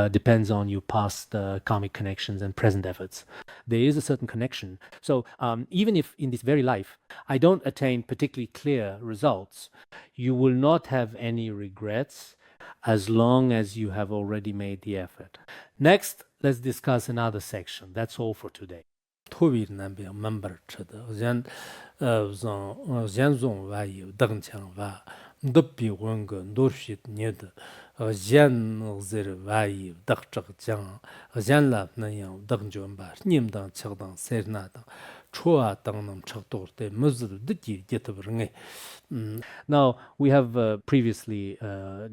depends on your past karmic connections and present efforts. There is a certain connection. So even if in this very life I don't attain particularly clear results, you will not have any regrets as long as you have already made the effort. Next, let's discuss another section. That's all for today. 토비 남비야 member 쳐다 전 전종 와요 등창와 덥비 원거 노르쉿 녀드 전 즈르 와요 덕적장 전랍나요 등존바 님당 척당 세르나다 초아 등놈 척도르데 무즈르 듣기 게트브르네. Now, we have previously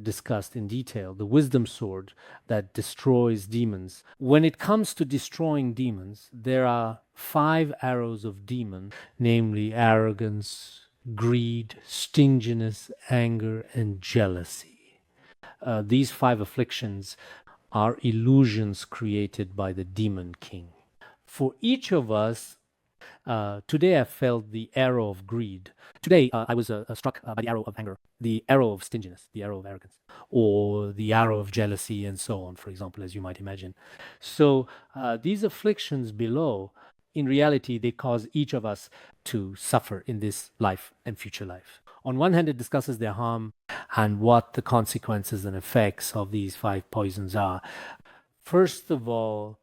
discussed in detail the wisdom sword that destroys demons. When it comes to destroying demons, there are 5 arrows of demon, namely arrogance, greed, stinginess, anger, and jealousy. These 5 afflictions are illusions created by the demon king. For each of us, today I felt the arrow of greed. Today I was struck by the arrow of anger, the arrow of stinginess, the arrow of arrogance, or the arrow of jealousy, and so on, for example, as you might imagine. So these afflictions below, in reality, they cause each of us to suffer in this life and future life. On one hand, it discusses their harm and what the consequences and effects of these 5 poisons are. First of all,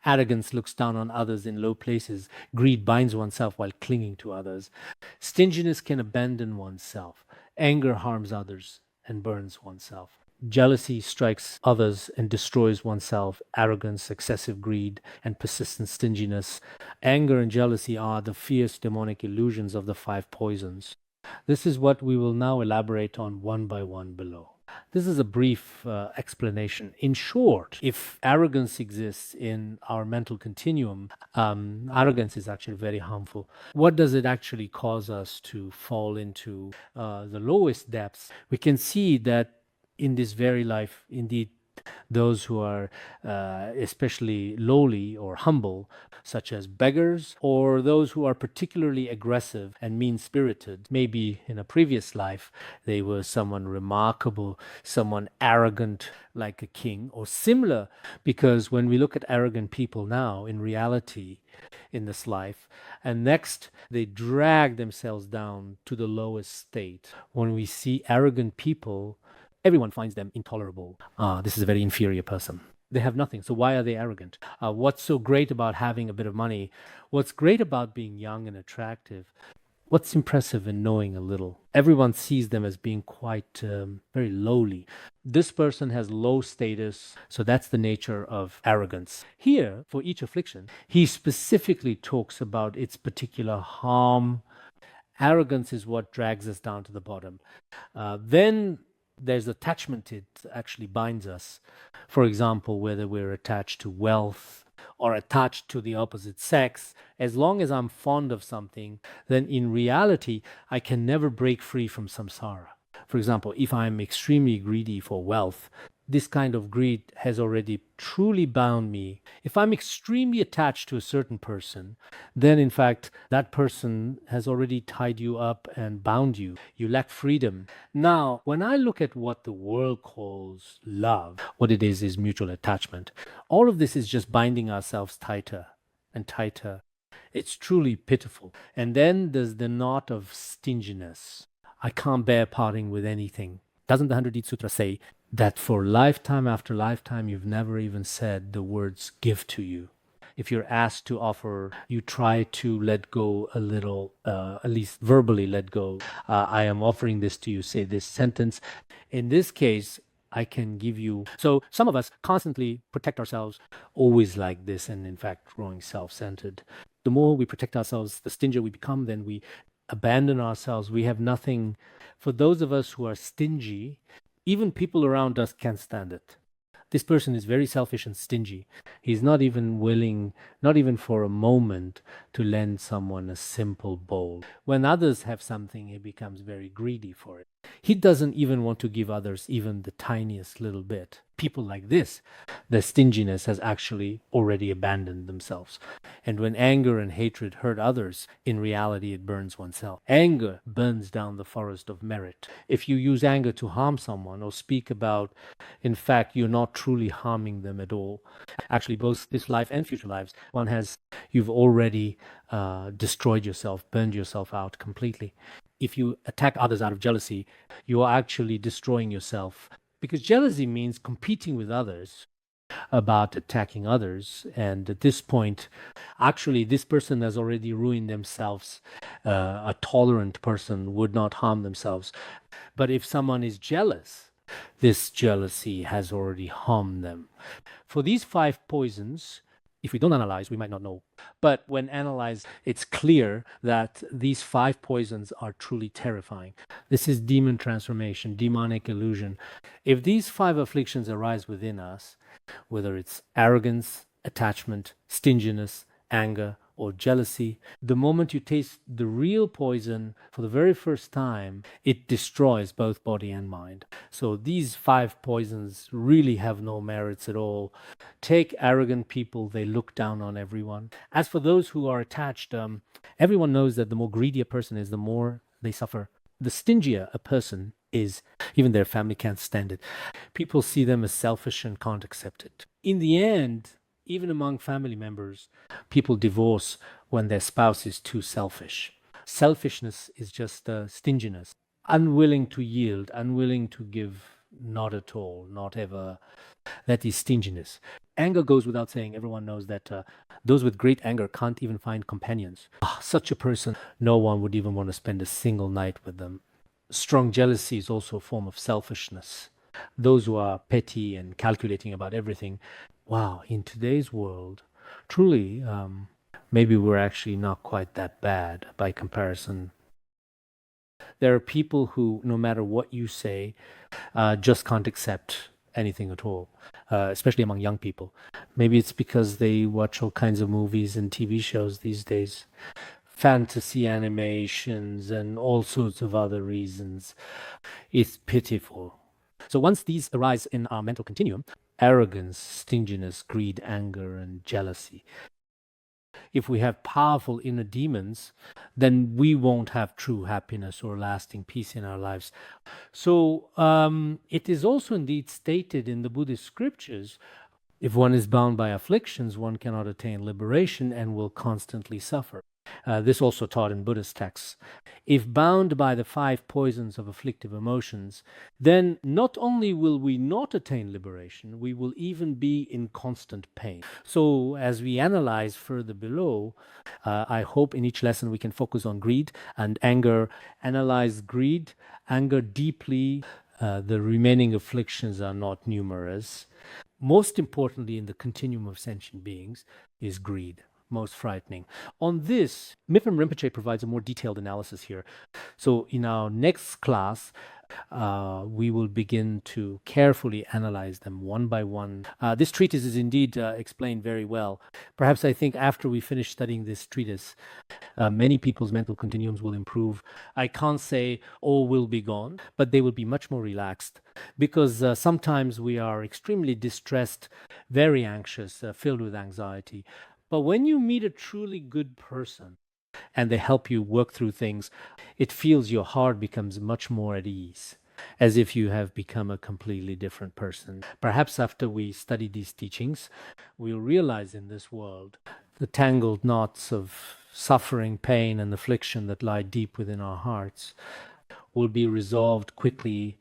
arrogance looks down on others in low places. Greed binds oneself while clinging to others. Stinginess can abandon oneself. Anger harms others and burns oneself. Jealousy strikes others and destroys oneself. Arrogance, excessive greed, and persistent stinginess. Anger and jealousy are the fierce demonic illusions of the 5 poisons. This is what we will now elaborate on one by one below. This is a brief explanation. In short, if arrogance exists in our mental continuum, arrogance is actually very harmful. What does it actually cause us to fall into the lowest depths? We can see that in this very life, indeed, those who are especially lowly or humble, such as beggars, or those who are particularly aggressive and mean-spirited. Maybe in a previous life, they were someone remarkable, someone arrogant like a king, or similar, because when we look at arrogant people now, in reality, in this life, and next they drag themselves down to the lowest state. When we see arrogant people, everyone finds them intolerable. This is a very inferior person. They have nothing, so why are they arrogant? What's so great about having a bit of money? What's great about being young and attractive? What's impressive in knowing a little? Everyone sees them as being quite very lowly. This person has low status, so that's the nature of arrogance. Here, for each affliction, he specifically talks about its particular harm. Arrogance is what drags us down to the bottom. Then there's attachment. It actually binds us. For example, whether we're attached to wealth or attached to the opposite sex, as long as I'm fond of something, then in reality, I can never break free from samsara. For example, if I'm extremely greedy for wealth, this kind of greed has already truly bound me. If I'm extremely attached to a certain person, then in fact, that person has already tied you up and bound you. You lack freedom. Now, when I look at what the world calls love, what it is mutual attachment. All of this is just binding ourselves tighter and tighter. It's truly pitiful. And then there's the knot of stinginess. I can't bear parting with anything. Doesn't the 100 Sutra say that for lifetime after lifetime, you've never even said the words give to you? if you're asked to offer, you try to let go a little, at least verbally let go. I am offering this to you, say this sentence. In this case, I can give you. So some of us constantly protect ourselves, always like this, and in fact, growing self centered. The more we protect ourselves, the stingier we become, then we abandon ourselves. We have nothing. For those of us who are stingy, even people around us can't stand it. This person is very selfish and stingy. He's not even willing, not even for a moment, to lend someone a simple bowl. When others have something, he becomes very greedy for it. He doesn't even want to give others even the tiniest little bit. People like this, their stinginess has actually already abandoned themselves. And when anger and hatred hurt others, in reality it burns oneself. Anger burns down the forest of merit. If you use anger to harm someone or speak about, in fact, you're not truly harming them at all. Actually, both this life and future lives, you've already destroyed yourself, burned yourself out completely. If you attack others out of jealousy, you are actually destroying yourself. Because jealousy means competing with others about attacking others. And at this point, actually, this person has already ruined themselves. A tolerant person would not harm themselves. But if someone is jealous, this jealousy has already harmed them. For these 5 poisons, if we don't analyze, we might not know. But when analyzed, it's clear that these 5 poisons are truly terrifying. This is demon transformation, demonic illusion. If these 5 afflictions arise within us, whether it's arrogance, attachment, stinginess, anger, or jealousy, the moment you taste the real poison for the very first time, it destroys both body and mind. So these 5 poisons really have no merits at all. Take arrogant people, they look down on everyone. As for those who are attached, everyone knows that the more greedy a person is, the more they suffer. The stingier a person is, even their family can't stand it. People see them as selfish and can't accept it. In the end, even among family members, people divorce when their spouse is too selfish. Selfishness is just stinginess, unwilling to yield, unwilling to give, not at all, not ever. That is stinginess. Anger goes without saying. Everyone knows that those with great anger can't even find companions. Such a person, no one would even want to spend a single night with them. Strong jealousy is also a form of selfishness. Those who are petty and calculating about everything, wow, in today's world, truly, maybe we're actually not quite that bad by comparison. There are people who, no matter what you say, just can't accept anything at all, especially among young people. Maybe it's because they watch all kinds of movies and TV shows these days, fantasy animations and all sorts of other reasons. It's pitiful. So once these arise in our mental continuum, arrogance, stinginess, greed, anger, and jealousy, if we have powerful inner demons, then we won't have true happiness or lasting peace in our lives. So it is also indeed stated in the Buddhist scriptures, if one is bound by afflictions, one cannot attain liberation and will constantly suffer. This also taught in Buddhist texts. If bound by the 5 poisons of afflictive emotions, then not only will we not attain liberation, we will even be in constant pain. So as we analyze further below, I hope in each lesson we can focus on greed and anger, analyze greed, anger deeply. The remaining afflictions are not numerous. Most importantly, in the continuum of sentient beings is greed. Most frightening. On this, Mipham Rinpoche provides a more detailed analysis here. So in our next class, we will begin to carefully analyze them one by one. This treatise is indeed explained very well. Perhaps I think after we finish studying this treatise, many people's mental continuums will improve. I can't say all will be gone, but they will be much more relaxed, because sometimes we are extremely distressed, very anxious, filled with anxiety. But when you meet a truly good person and they help you work through things, it feels your heart becomes much more at ease, as if you have become a completely different person. Perhaps after we study these teachings, we'll realize in this world the tangled knots of suffering, pain, and affliction that lie deep within our hearts will be resolved quickly,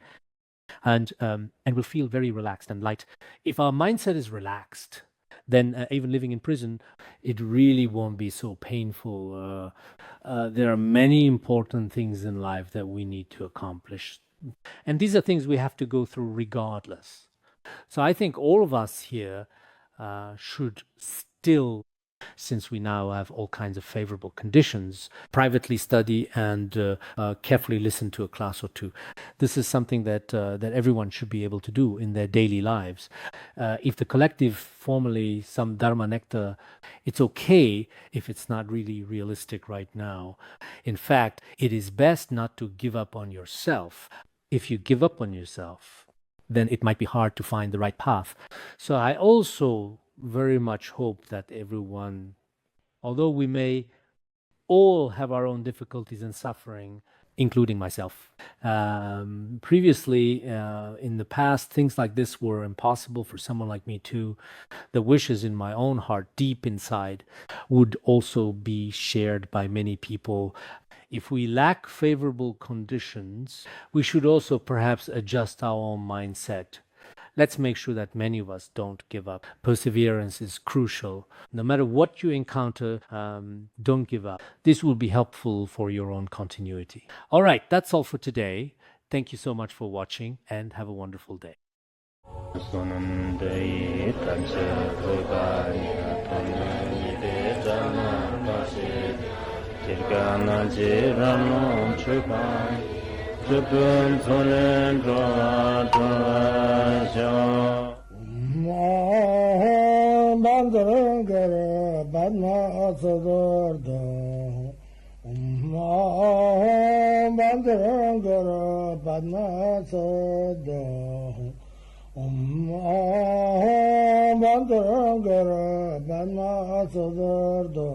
and we'll feel very relaxed and light. If our mindset is relaxed, then even living in prison, it really won't be so painful. There are many important things in life that we need to accomplish. And these are things we have to go through regardless. So I think all of us here should still, since we now have all kinds of favorable conditions, privately study and carefully listen to a class or two. This is something that everyone should be able to do in their daily lives. If the collective formally some Dharma nectar, it's okay if it's not really realistic right now. In fact, it is best not to give up on yourself. If you give up on yourself, then it might be hard to find the right path. So I also very much hope that everyone, although we may all have our own difficulties and suffering, including myself. Previously, in the past, things like this were impossible for someone like me too. The wishes in my own heart, deep inside, would also be shared by many people. If we lack favorable conditions, we should also perhaps adjust our own mindset. Let's make sure that many of us don't give up. Perseverance is crucial. No matter what you encounter, don't give up. This will be helpful for your own continuity. All right, that's all for today. Thank you so much for watching and have a wonderful day. Zubun Zonen Droa Bandrangara Badna Asadorda Bandrangara Badna Asada Bandrangara Badna Asadorda